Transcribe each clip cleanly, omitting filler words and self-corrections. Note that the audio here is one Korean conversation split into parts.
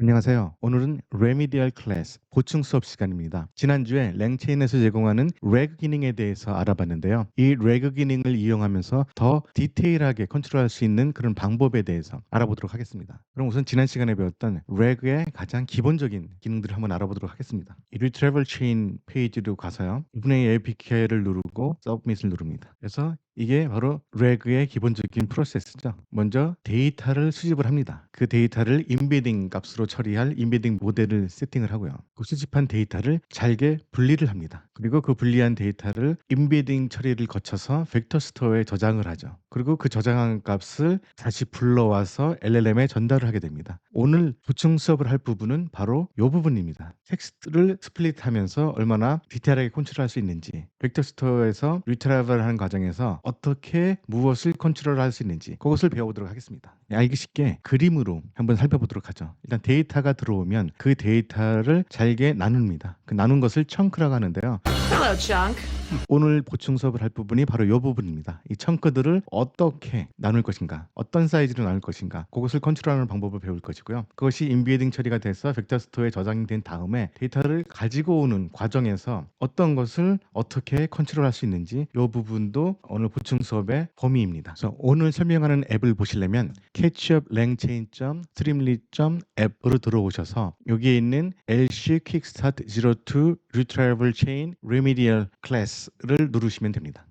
안녕하세요. 오늘은 Remedial Class 보충 수업 시간입니다. 지난주에 랭체인에서 제공하는 reg 기능에 대해서 알아봤는데요. 이 reg 기능을 이용하면서 더 디테일하게 컨트롤할 수 있는 그런 방법에 대해서 알아보도록 하겠습니다. 그럼 우선 지난 시간에 배웠던 reg의 가장 기본적인 기능들을 한번 알아보도록 하겠습니다. 이 retrieval chain 페이지로 가서요. 2분의 APK를 누르고 submit을 누릅니다. 그래서 이게 바로 reg의 기본적인 프로세스죠. 먼저 데이터를 수집을 합니다. 그 데이터를 임베딩 값으로 처리할 임베딩 모델을 세팅을 하고요. 그 수집한 데이터를 잘게 분리를 합니다. 그리고 그 분리한 데이터를 임베딩 처리를 거쳐서 벡터 스토어에 저장을 하죠. 그리고 그 저장한 값을 다시 불러와서 LLM에 전달을 하게 됩니다. 오늘 보충 수업을 할 부분은 바로 이 부분입니다. 텍스트를 스플릿하면서 얼마나 디테일하게 컨트롤할 수 있는지, 벡터 스토어에서 리트라이벌 하는 과정에서 어떻게 무엇을 컨트롤할 수 있는지 그것을 배워보도록 하겠습니다. 알기 쉽게 그림으로 한번 살펴보도록 하죠. 일단 데이터가 들어오면 그 데이터를 잘게 나눕니다. 그 나눈 것을 청크라고 하는데요. Hello, Chunk. 오늘 보충 수업을 할 부분이 바로 이 부분입니다. 이 청크들을 어떻게 나눌 것인가, 어떤 사이즈로 나눌 것인가, 그것을 컨트롤하는 방법을 배울 것이고요. 그것이 인비딩 처리가 돼서 벡터 스토어에 저장이 된 다음에 데이터를 가지고 오는 과정에서 어떤 것을 어떻게 컨트롤할 수 있는지 이 부분도 오늘 보충 수업의 범위입니다. 그래서 오늘 설명하는 앱을 보시려면 catchupLangchain.streamlit.app으로 들어오셔서 여기에 있는 LC Kickstart 02 Retrieval Chain Remedial Class를 누르시면 됩니다.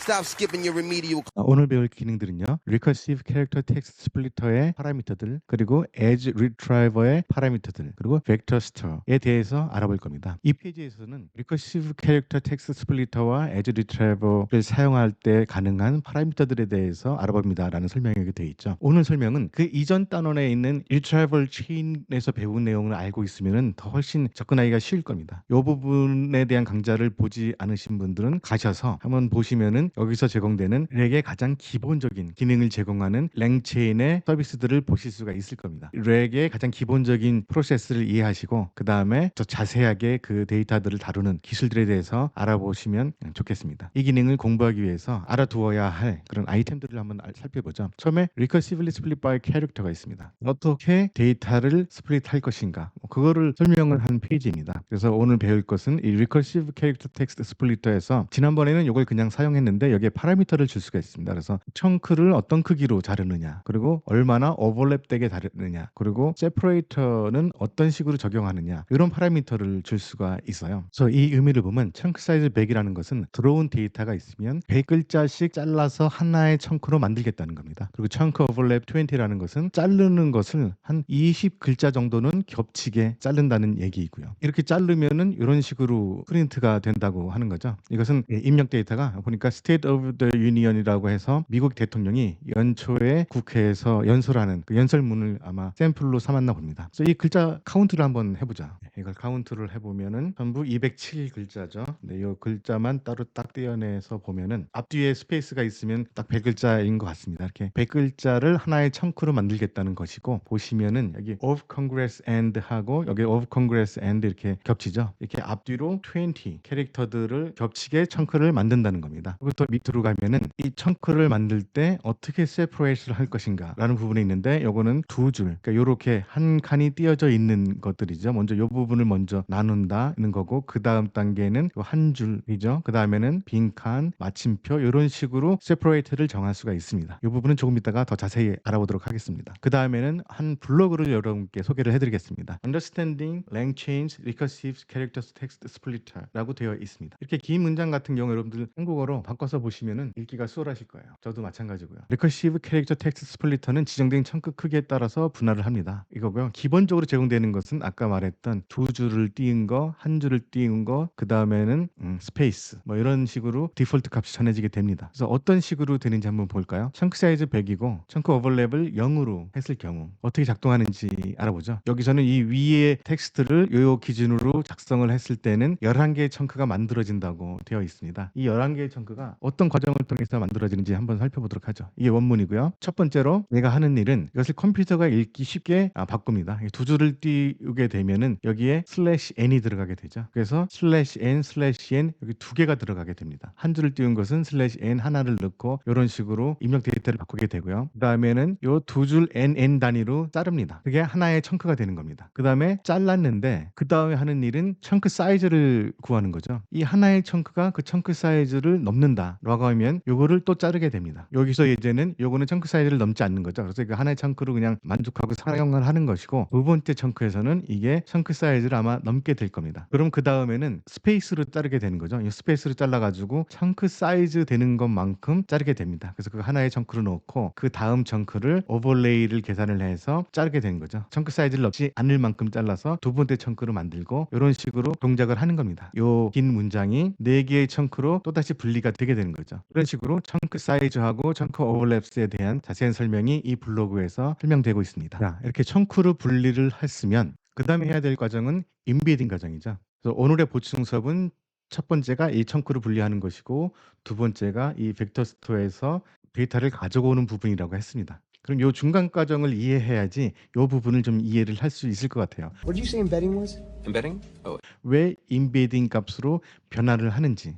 Stop skipping your remedial. 오늘 배울 기능들은요. Recursive Character Text Splitter의 파라미터들, 그리고 Edge Retriever의 파라미터들, 그리고 Vector Store에 대해서 알아볼 겁니다. 이 페이지에서는 Recursive Character Text Splitter와 Edge Retriever를 사용할 때 가능한 파라미터들에 대해서 알아봅니다라는 설명이 여기 되어 있죠. 오늘 설명은 그 이전 단원에 있는 Retrieval Chain에서 배운 내용을 알고 있으면 더 훨씬 접근하기가 쉬울 겁니다. 이 부분에 대한 강좌를 보지 않으신 분들은 가셔서 한번 보시면은 여기서 제공되는 렉의 가장 기본적인 기능을 제공하는 랭체인의 서비스들을 보실 수가 있을 겁니다. 렉의 가장 기본적인 프로세스를 이해하시고 그 다음에 더 자세하게 그 데이터들을 다루는 기술들에 대해서 알아보시면 좋겠습니다. 이 기능을 공부하기 위해서 알아두어야 할 그런 아이템들을 한번 살펴보죠. 처음에 Recursively Split by Character가 있습니다. 어떻게 데이터를 스플릿할 것인가, 그거를 설명을 한 페이지입니다. 그래서 오늘 배울 것은 이 Recursive Character Text Splitter에서 지난번에는 이걸 그냥 사용했는데 여기에 파라미터를 줄 수가 있습니다. 그래서 청크를 어떤 크기로 자르느냐, 그리고 얼마나 오버랩되게 자르느냐, 그리고 세퍼레이터는 어떤 식으로 적용하느냐, 이런 파라미터를 줄 수가 있어요. 그래서 이 의미를 보면 청크 사이즈 100이라는 것은 들어온 데이터가 있으면 100글자씩 잘라서 하나의 청크로 만들겠다는 겁니다. 그리고 청크 오버랩 20라는 것은 자르는 것을 한 20글자 정도는 겹치게 자른다는 얘기이고요. 이렇게 자르면은 이런 식으로 프린트가 된다고 하는 거죠. 이것은 입력 데이터가 보니까 State of the Union이라고 해서 미국 대통령이 연초에 국회에서 연설하는 그 연설문을 아마 샘플로 삼았나 봅니다. 그래서 이 글자 카운트를 한번 해보자. 이걸 카운트를 해보면은 전부 207글자죠. 네, 이 글자만 따로 딱 떼어내서 보면은 앞뒤에 스페이스가 있으면 딱 100글자인 것 같습니다. 이렇게 100글자를 하나의 청크로 만들겠다는 것이고, 보시면은 여기 of Congress and 하고 여기 of Congress and 이렇게 겹치죠. 이렇게 앞뒤로 20 캐릭터들을 겹치게 청크를 만든다는 겁니다. 그리고 또 밑으로 가면은 이 청크를 만들 때 어떻게 세퍼레이션을 할 것인가 라는 부분이 있는데, 요거는 두 줄, 그러니까 요렇게 한 칸이 띄어져 있는 것들이죠. 먼저 요 부분을 먼저 나눈다는 거고, 그 다음 단계는 요 한 줄이죠. 그 다음에는 빈칸, 마침표, 이런 식으로 세퍼레이터를 정할 수가 있습니다. 이 부분은 조금 이따가 더 자세히 알아보도록 하겠습니다. 그 다음에는 한 블로그를 여러분께 소개를 해드리겠습니다. Understanding LangChain's Recursive Character Text Splitter라고 되어 있습니다. 이렇게 긴 문장 같은 경우 여러분들 한국어로 바꿔서 보시면은 읽기가 수월하실 거예요. 저도 마찬가지고요. Recursive Character Text Splitter는 지정된 청크 크기에 따라서 분할을 합니다. 이거고요. 기본적으로 제공되는 것은 아까 말했던 두 줄을 띄운 거, 한 줄을 띄운 거, 그 다음에는 스페이스, 뭐 이런 식으로 디폴트 값이 전해지게 됩니다. 그래서 어떤 식으로 되는지 한번 볼까요? 청크 사이즈 100이고 청크 오버랩을 0으로 했을 경우 어떻게 작동하는지 알아보죠. 여기서는 이 위에 텍스트를 요 기준으로 작성을 했을 때는 11개의 청크가 만들어진다고 되어 있습니다. 이 11개의 청크가 자, 어떤 과정을 통해서 만들어지는지 한번 살펴보도록 하죠. 이게 원문이고요. 첫 번째로 내가 하는 일은 이것을 컴퓨터가 읽기 쉽게 바꿉니다. 두 줄을 띄우게 되면은 여기에 /n이 들어가게 되죠. 그래서 /n/n 여기 두 개가 들어가게 됩니다. 한 줄을 띄운 것은 /n 하나를 넣고 이런 식으로 입력 데이터를 바꾸게 되고요. 그다음에는 요 두 줄 nn 단위로 자릅니다. 그게 하나의 청크가 되는 겁니다. 그다음에 잘랐는데 그다음에 하는 일은 청크 사이즈를 구하는 거죠. 이 하나의 청크가 그 청크 사이즈를 넘는다라고 하면 요거를 또 자르게 됩니다. 여기서 이제는 요거는 청크 사이즈를 넘지 않는 거죠. 그래서 그 하나의 청크로 그냥 만족하고 사용을 하는 것이고 두 번째 청크에서는 이게 청크 사이즈를 아마 넘게 될 겁니다. 그럼 그 다음에는 스페이스로 자르게 되는 거죠. 이 스페이스로 잘라가지고 청크 사이즈 되는 것만큼 자르게 됩니다. 그래서 그 하나의 청크를 넣고 그 다음 청크를 오버레이를 계산을 해서 자르게 되는 거죠. 청크 사이즈를 넘지 않을 만큼 잘라서 두 번째 청크를 만들고 이런 식으로 동작을 하는 겁니다. 요 긴 문장이 네 개의 청크로 또다시 분리가 되게 되는 거죠. 이런 식으로 청크 사이즈하고 청크 오버랩스에 대한 자세한 설명이 이 블로그에서 설명되고 있습니다. 자, 이렇게 청크로 분리를 했으면 그 다음에 해야 될 과정은 인베딩 과정이죠. 그래서 오늘의 보충 수업은 첫 번째가 이 청크를 분리하는 것이고 두 번째가 이 벡터 스토어에서 데이터를 가져오는 부분이라고 했습니다. 그럼 요 중간 과정을 이해해야지 요 부분을 좀 이해를 할 수 있을 것 같아요. What did you say embedding was? Embedding? Oh, 왜 인베딩 값으로 변화를 하는지.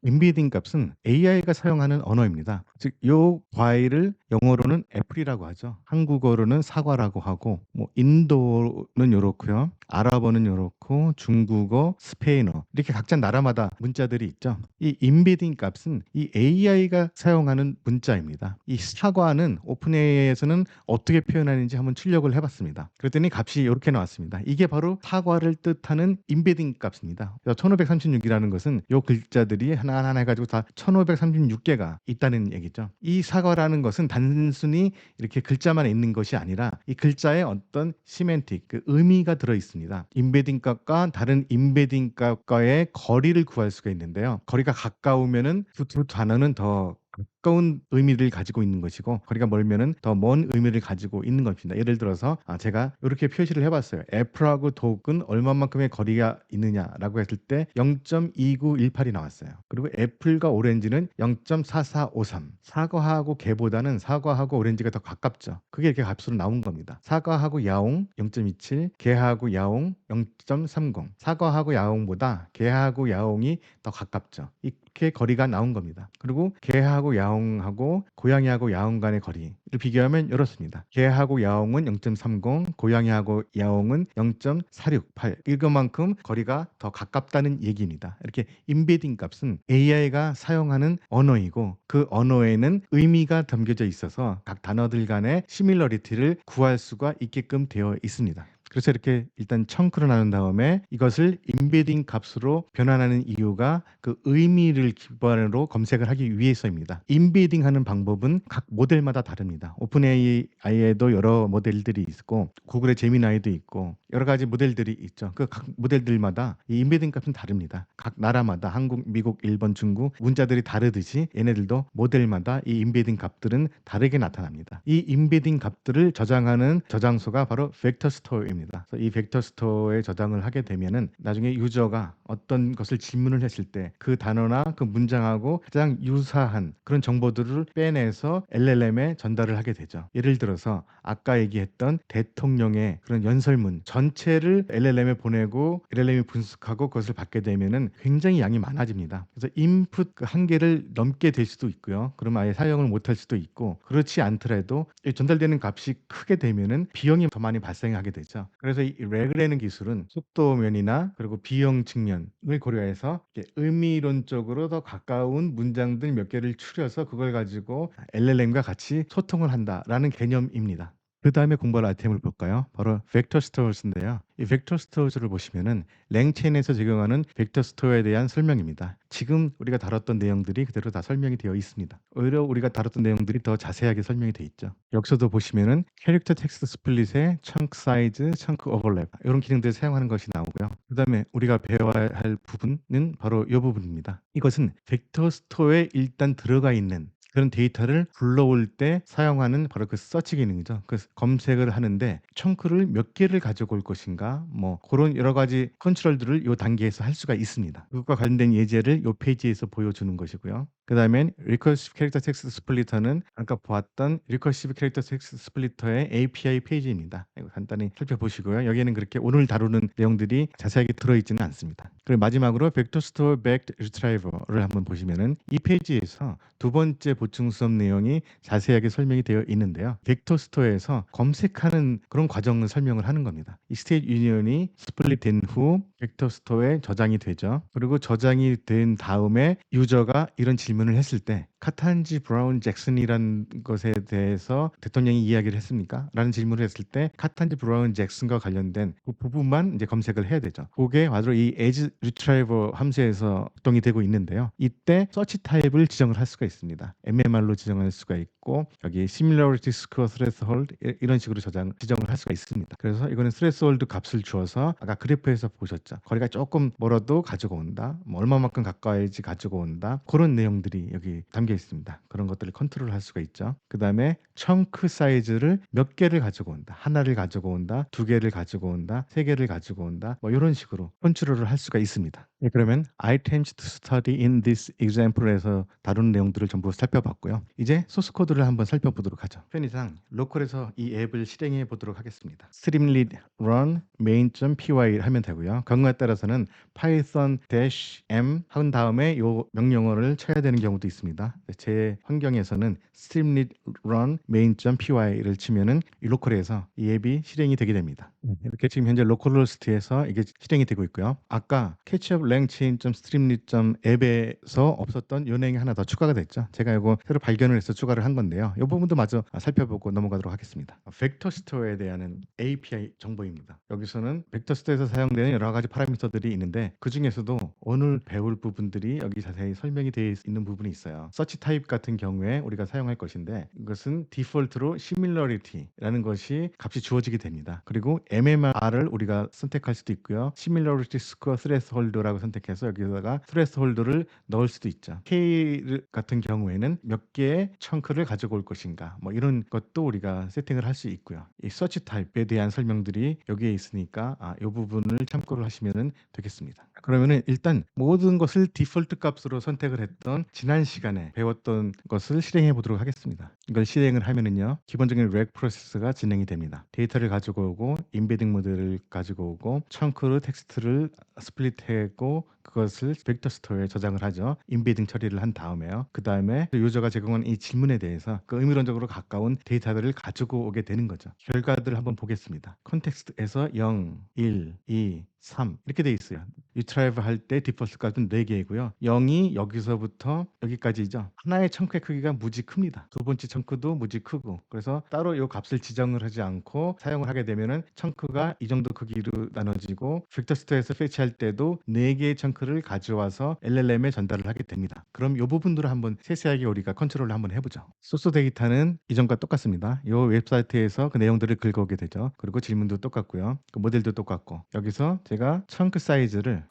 인베딩 값은 AI가 사용하는 언어입니다. 즉, 요 과일을 영어로는 애플이라고 하죠. 한국어로는 사과라고 하고, 뭐 인도는 요렇고요. 아랍어는 요렇고, 중국어, 스페인어 이렇게 각자 나라마다 문자들이 있죠. 이 인베딩 값은 이 AI가 사용하는 문자입니다. 이 사과는 오픈AI에서는 어떻게 표현하는지 한번 출력을 해봤습니다. 그랬더니 값이 이렇게 나왔습니다. 이게 바로 사과를 뜻하는 인베딩 값입니다. 1536이라는 것은 요 글자들이 하나하나 해가지고 다 1536개가 있다는 얘기죠. 이 사과라는 것은 단순히 이렇게 글자만 있는 것이 아니라 이 글자에 어떤 시멘틱, 그 의미가 들어 있습니다. 인베딩 값과 다른 인베딩 값과의 거리를 구할 수가 있는데요. 거리가 가까우면은 두 단어는 더 가까운 의미를 가지고 있는 것이고 거리가 멀면은 더 먼 의미를 가지고 있는 것입니다. 예를 들어서 제가 이렇게 표시를 해봤어요. 애플하고 독은 얼마만큼의 거리가 있느냐라고 했을 때 0.2918이 나왔어요. 그리고 애플과 오렌지는 0.4453. 사과하고 개보다는 사과하고 오렌지가 더 가깝죠. 그게 이렇게 값으로 나온 겁니다. 사과하고 야옹 0.27, 개하고 야옹 0.30. 사과하고 야옹보다 개하고 야옹이 더 가깝죠. 이렇게 거리가 나온 겁니다. 그리고 개하고 야옹하고 고양이하고 야옹 간의 거리를 비교하면 이렇습니다. 개하고 야옹은 0.30, 고양이하고 야옹은 0.468. 이것만큼 거리가 더 가깝다는 얘기입니다. 이렇게 인베딩 값은 AI가 사용하는 언어이고 그 언어에는 의미가 담겨져 있어서 각 단어들 간의 시밀러리티를 구할 수가 있게끔 되어 있습니다. 그래서 이렇게 일단 청크를 나눈 다음에 이것을 인베딩 값으로 변환하는 이유가 그 의미를 기반으로 검색을 하기 위해서입니다. 인베딩 하는 방법은 각 모델마다 다릅니다. 오픈AI에도 여러 모델들이 있고 구글의 제미나이도 있고 여러 가지 모델들이 있죠. 그 각 모델들마다 이 인베딩 값은 다릅니다. 각 나라마다 한국, 미국, 일본, 중국 문자들이 다르듯이 얘네들도 모델마다 이 인베딩 값들은 다르게 나타납니다. 이 인베딩 값들을 저장하는 저장소가 바로 벡터 스토어입니다. 그래서 이 벡터 스토어에 저장을 하게 되면은 나중에 유저가 어떤 것을 질문을 했을 때 그 단어나 그 문장하고 가장 유사한 그런 정보들을 빼내서 LLM에 전달을 하게 되죠. 예를 들어서 아까 얘기했던 대통령의 그런 연설문 전체를 LLM에 보내고 LLM이 분석하고 그것을 받게 되면은 굉장히 양이 많아집니다. 그래서 인풋 그 한계를 넘게 될 수도 있고요. 그럼 아예 사용을 못할 수도 있고 그렇지 않더라도 이 전달되는 값이 크게 되면은 비용이 더 많이 발생하게 되죠. 그래서 이 레그라는 기술은 속도 면이나 그리고 비용 측면을 고려해서 이렇게 의미론적으로 더 가까운 문장들 몇 개를 추려서 그걸 가지고 LLM과 같이 소통을 한다라는 개념입니다. 그 다음에 공부할 아이템을 볼까요? 바로 벡터 스토어스인데요. 이 벡터 스토어스를 보시면은 랭체인에서 적용하는 벡터 스토어에 대한 설명입니다. 지금 우리가 다뤘던 내용들이 그대로 다 설명이 되어 있습니다. 오히려 우리가 다뤘던 내용들이 더 자세하게 설명이 되어 있죠. 여기서도 보시면은 캐릭터 텍스트 스플릿의 청크 사이즈, 청크 오버랩 이런 기능들을 사용하는 것이 나오고요. 그 다음에 우리가 배워야 할 부분은 바로 이 부분입니다. 이것은 벡터 스토어에 일단 들어가 있는 그런 데이터를 불러올 때 사용하는 바로 그 서치 기능이죠. 그 검색을 하는데 청크를 몇 개를 가져올 것인가 뭐 그런 여러 가지 컨트롤들을 이 단계에서 할 수가 있습니다. 그것과 관련된 예제를 이 페이지에서 보여주는 것이고요. 그다음엔 리커시브 캐릭터 텍스트 스플리터는 아까 보았던 리커시브 캐릭터 텍스트 스플리터의 API 페이지입니다. 이거 간단히 살펴보시고요. 여기에는 그렇게 오늘 다루는 내용들이 자세하게 들어있지는 않습니다. 그리고 마지막으로 벡터 스토어 백드 리트라이버를 한번 보시면은 이 페이지에서 두 번째 보충 수업 내용이 자세하게 설명이 되어 있는데요. 벡터 스토어에서 검색하는 그런 과정을 설명을 하는 겁니다. 이 스테이트 유니언이 스플릿 된 후 벡터 스토어에 저장이 되죠. 그리고 저장이 된 다음에 유저가 이런 질문을 했을 때 카탄지 브라운 잭슨이라는 것에 대해서 대통령이 이야기를 했습니까? 라는 질문을 했을 때 카탄지 브라운 잭슨과 관련된 그 부분만 이제 검색을 해야 되죠. 그게 바로 이 edge retriever 함수에서 작동이 되고 있는데요. 이때 서치 타입을 지정을 할 수가 있습니다. MMR로 지정할 수가 있고 여기 similarity score threshold 이런 식으로 지정을 할 수가 있습니다. 그래서 이거는 threshold 값을 주어서 아까 그래프에서 보셨죠. 거리가 조금 멀어도 가지고 온다. 뭐 얼마만큼 가까이지 가지고 온다. 그런 내용들이 여기 담겨 있습니다. 그런 것들을 컨트롤할 수가 있죠. 그다음에 청크 사이즈를 몇 개를 가지고 온다. 하나를 가지고 온다. 두 개를 가지고 온다. 세 개를 가지고 온다. 뭐 이런 식으로 컨트롤을 할 수가 있습니다. 네, 그러면 items to study in this example에서 다룬 내용들을 전부 살펴봤고요. 이제 소스 코드를 한번 살펴보도록 하죠. 편의상 로컬에서 이 앱을 실행해 보도록 하겠습니다. streamlit run main.py 하면 되고요. 경우에 따라서는 python-m 한 다음에 이 명령어를 쳐야 되는 경우도 있습니다. 제 환경에서는 streamlit run main.py를 치면은 이 로컬에서 이 앱이 실행이 되게 됩니다. 이렇게 지금 현재 로컬호스트에서 이게 실행이 되고 있고요. 아까 catch-up-langchain.streamlit.app에서 없었던 요령이 하나 더 추가가 됐죠. 제가 이거 새로 발견을 해서 추가를 한 건데요. 이 부분도 마저 살펴보고 넘어가도록 하겠습니다. 벡터 스토어에 대한 API 정보입니다. 여기서는 벡터 스토어에서 사용되는 여러 가지 파라미터들이 있는데 그 중에서도 오늘 배울 부분들이 여기 자세히 설명이 되어 있는 부분이 있어요. 서치 타입 같은 경우에 우리가 사용할 것인데 이것은 디폴트로 similarity라는 것이 값이 주어지게 됩니다. 그리고 MMR을 우리가 선택할 수도 있고요. Similarity Score Threshold라고 선택해서 여기다가 threshold를 넣을 수도 있죠. K 같은 경우에는 몇 개의 청크를 가지고 올 것인가 뭐 이런 것도 우리가 세팅을 할 수 있고요. 이 서치 타입에 대한 설명들이 여기에 있으니까 이 부분을 참고를 하시면 되겠습니다. 그러면은 일단 모든 것을 디폴트 값으로 선택을 했던 지난 시간에 배웠던 것을 실행해 보도록 하겠습니다. 이걸 실행을 하면은요. 기본적인 렉 프로세스가 진행이 됩니다. 데이터를 가지고 오고 임베딩 모델을 가지고 오고 청크로 텍스트를 스플릿하고 그것을 벡터 스토어에 저장을 하죠. 임베딩 처리를 한 다음에요. 그 다음에 유저가 제공한 이 질문에 대해서 그 의미론적으로 가까운 데이터들을 가지고 오게 되는 거죠. 결과들을 한번 보겠습니다. 컨텍스트에서 0, 1, 2, 3 이렇게 돼 있어요. 리트라이브 할 때 디폴트 값은 4개이고요. 0이 여기서부터 여기까지죠. 하나의 청크의 크기가 무지 큽니다. 두 번째 청크도 무지 크고 그래서 따로 이 값을 지정을 하지 않고 사용을 하게 되면은 청크가 이 정도 크기로 나눠지고 벡터 스토어에서 패치할 때도 4개의 청크를 가져와서 LLM에 전달을 하게 됩니다. 그럼 이 부분들을 한번 세세하게 우리가 컨트롤을 한번 해보죠. 소스 데이터는 이전과 똑같습니다. 이 웹사이트에서 그 내용들을 긁어오게 되죠. 그리고 질문도 똑같고요. 그 모델도 똑같고 여기서 제가 청크 사이즈를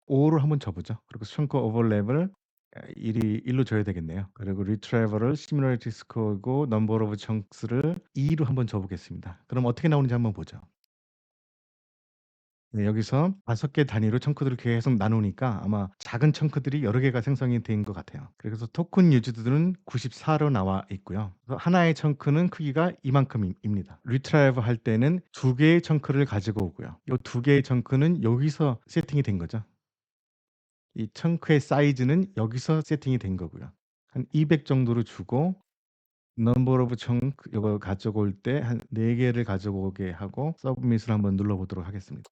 5로 한번 줘보죠. 그리고 청크 오버랩을 1로 줘야 되겠네요. 그리고 리트라이버를 시뮬레이티 스코어고 넘버 오브 청크스를 2로 한번 줘보겠습니다. 그럼 어떻게 나오는지 한번 보죠. 네, 여기서 5개 단위로 청크들을 계속 나누니까 아마 작은 청크들이 여러 개가 생성이 된 것 같아요. 그래서 토큰 유즈들은 94로 나와 있고요. 그래서 하나의 청크는 크기가 이만큼입니다. 리트라이브 할 때는 2개의 청크를 가지고 오고요. 이 2개의 청크는 여기서 세팅이 된 거죠. 이 청크의 사이즈는 여기서 세팅이 된 거고요. 한 200 정도로 주고 넘버 오브 청크 이거 가지고 올 때 한 4개를 가지고 오게 하고 서브밋을 한번 눌러보도록 하겠습니다.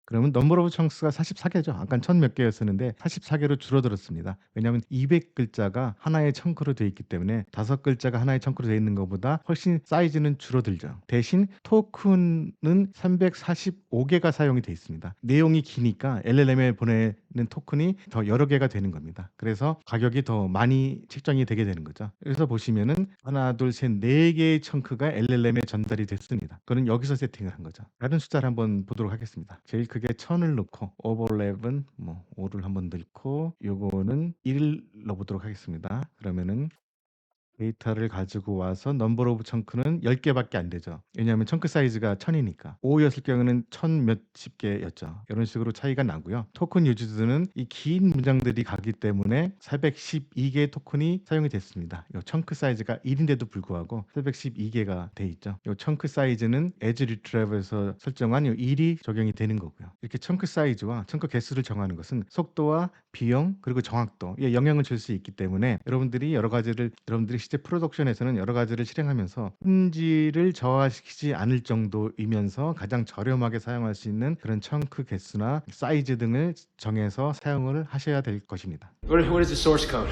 그러면 넘버 오브 청스가 44개죠. 아까 1000 몇 개였었는데 44개로 줄어들었습니다. 왜냐하면 200글자가 하나의 청크로 되어 있기 때문에 5글자가 하나의 청크로 되어 있는 것보다 훨씬 사이즈는 줄어들죠. 대신 토큰은 345개가 사용이 되어 있습니다. 내용이 기니까 LLM에 보내는 토큰이 더 여러 개가 되는 겁니다. 그래서 가격이 더 많이 책정이 되게 되는 거죠. 그래서 보시면은 하나, 둘, 셋, 4개의 청크가 LLM에 전달이 됐습니다. 그거는 여기서 세팅을 한 거죠. 다른 숫자를 한번 보도록 하겠습니다. 제일 크게 1000을 넣고 오버랩은 뭐 5를 한번 넣고 요거는 1을 넣어보도록 하겠습니다. 그러면은 데이터를 가지고 와서 넘버 오브 청크는 10개밖에 안 되죠. 왜냐하면 청크 사이즈가 1000이니까. 5였을 경우는 1000 몇십 개였죠. 이런 식으로 차이가 나고요. 토큰 유즈드는 이 긴 문장들이 가기 때문에 412개의 토큰이 사용이 됐습니다. 이 청크 사이즈가 1인데도 불구하고 412개가 돼 있죠. 이 청크 사이즈는 에즈 리트라이버에서 설정한 이 1이 적용이 되는 거고요. 이렇게 청크 사이즈와 청크 개수를 정하는 것은 속도와 비용 그리고 정확도에 영향을 줄 수 있기 때문에 여러분들이 실제 프로덕션에서는 여러 가지를 실행하면서 품질을 저하시키지 않을 정도이면서 가장 저렴하게 사용할 수 있는 그런 청크 개수나 사이즈 등을 정해서 사용을 하셔야 될 것입니다. What is the source code?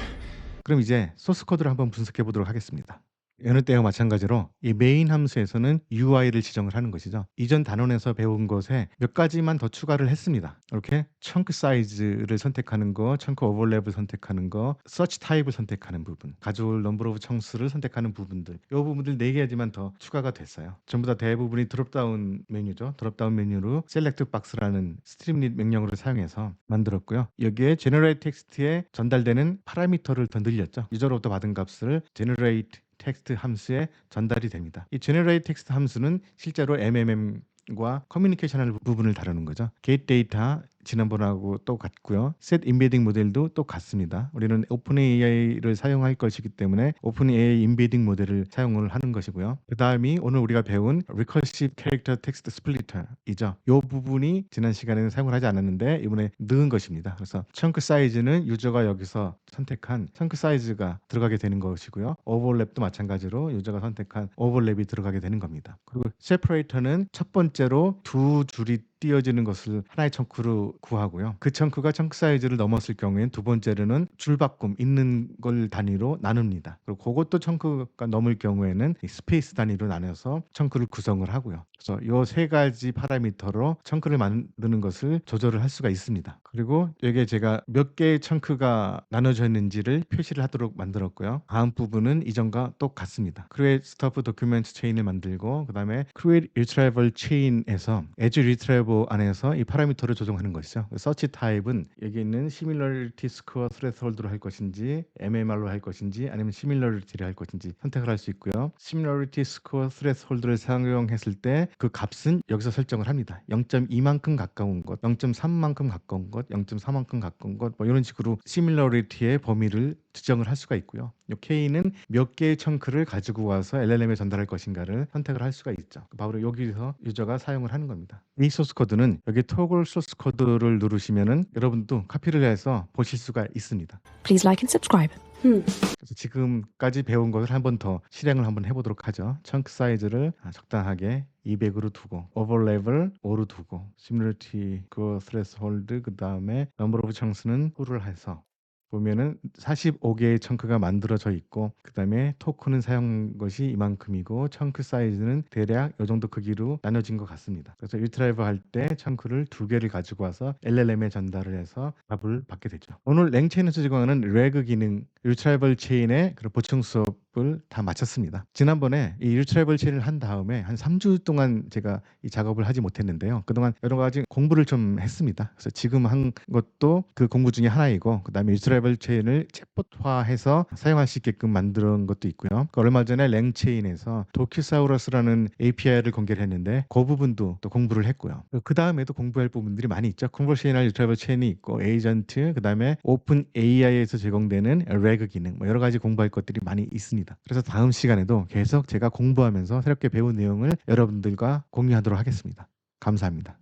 그럼 이제 소스 코드를 한번 분석해 보도록 하겠습니다. 여느 때와 마찬가지로 이 메인 함수에서는 UI를 지정을 하는 것이죠. 이전 단원에서 배운 것에 몇 가지만 더 추가를 했습니다. 이렇게 청크 사이즈를 선택하는 거, 청크 오버랩을 선택하는 거, 서치 타입을 선택하는 부분, 가져올 넘버 오브 청수를 선택하는 부분들, 이 부분들 4개지만 더 추가가 됐어요. 전부 다 대부분이 드롭다운 메뉴죠. 드롭다운 메뉴로 셀렉트 박스라는 스트림릿 명령어를 사용해서 만들었고요. 여기에 generate 텍스트에 전달되는 파라미터를 더 늘렸죠. 유저로부터 받은 값을 generate 텍스트 함수에 전달이 됩니다. 이 generate 텍스트 함수는 실제로 MMM과 커뮤니케이션할 부분을 다루는 거죠. get 데이터 지난번하고 똑같고요. set embedding 모델도 똑같습니다. 우리는 오픈AI를 사용할 것이기 때문에 오픈AI embedding 모델을 사용을 하는 것이고요. 그 다음이 오늘 우리가 배운 recursive character text splitter이죠. 이 부분이 지난 시간에는 사용을 하지 않았는데 이번에 넣은 것입니다. 그래서 chunk 사이즈는 유저가 여기서 선택한 chunk 사이즈가 들어가게 되는 것이고요. 오버랩도 마찬가지로 유저가 선택한 오버랩이 들어가게 되는 겁니다. 그리고 separator는 첫 번째로 두 줄이 띄어지는 것을 하나의 청크로 구하고요. 그 청크가 청크 사이즈를 넘었을 경우엔 두 번째로는 줄바꿈 있는 걸 단위로 나눕니다. 그리고 그것도 청크가 넘을 경우에는 이 스페이스 단위로 나눠서 청크를 구성을 하고요. 그래서 이 세 가지 파라미터로 청크를 만드는 것을 조절을 할 수가 있습니다. 그리고 여기에 제가 몇 개의 청크가 나눠져 있는지를 표시를 하도록 만들었고요. 다음 부분은 이전과 똑같습니다. create stuff document chain을 만들고 그 다음에 create retrieval chain에서 edge retrieval 안에서 이 파라미터를 조정하는 것이죠. search 타입은 여기 있는 similarity score threshold로 할 것인지 MMR로 할 것인지 아니면 similarity를 할 것인지 선택을 할 수 있고요. similarity score threshold를 사용했을 때 그 값은 여기서 설정을 합니다. 0.2만큼 가까운 것, 0.3만큼 가까운 것, 0.4만큼 가까운 것, 뭐 이런 식으로 similarity의 범위를 지정을 할 수가 있고요. 이 K는 몇 개의 청크를 가지고 와서 LLM에 전달할 것인가를 선택을 할 수가 있죠. 바로 여기서 유저가 사용을 하는 겁니다. 이 소스 코드는 여기 토글 소스 코드를 누르시면은 여러분도 카피를 해서 보실 수가 있습니다. Please like and subscribe. 그래서 지금까지 배운 것을 한 번 더 실행을 한번 해보도록 하죠. 청크 사이즈를 적당하게 200으로 두고 오버랩을 5로 두고 시뮬리티 그 threshold 그 다음에 넘버 오브 청수는 9를 해서 보면은 45개의 청크가 만들어져 있고 그 다음에 토큰은 사용한 것이 이만큼이고 청크 사이즈는 대략 이 정도 크기로 나눠진 것 같습니다. 그래서 리트라이브 할 때 청크를 2개를 가지고 와서 LLM에 전달을 해서 답을 받게 되죠. 오늘 랭체인에서 제공하는 레그 기능 리트라이벌 체인의 그런 보충 수업을 다 마쳤습니다. 지난번에 이 리트라이벌 체인을 한 다음에 한 3주 동안 제가 이 작업을 하지 못했는데요. 그동안 여러 가지 공부를 좀 했습니다. 그래서 지금 한 것도 그 공부 중에 하나이고 그다음에 리트라이벌 체인을 챗봇화해서 사용할 수 있게끔 만든 것도 있고요. 그 얼마 전에 랭체인에서 도큐사우러스라는 API를 공개를 했는데 그 부분도 또 공부를 했고요. 그 다음에도 공부할 부분들이 많이 있죠. 컨버세이셔널 리트라이벌 체인이 있고 에이전트 그다음에 오픈 AI에서 제공되는 레그 기능 뭐 여러 가지 공부할 것들이 많이 있습니다. 그래서 다음 시간에도 계속 제가 공부하면서 새롭게 배운 내용을 여러분들과 공유하도록 하겠습니다. 감사합니다.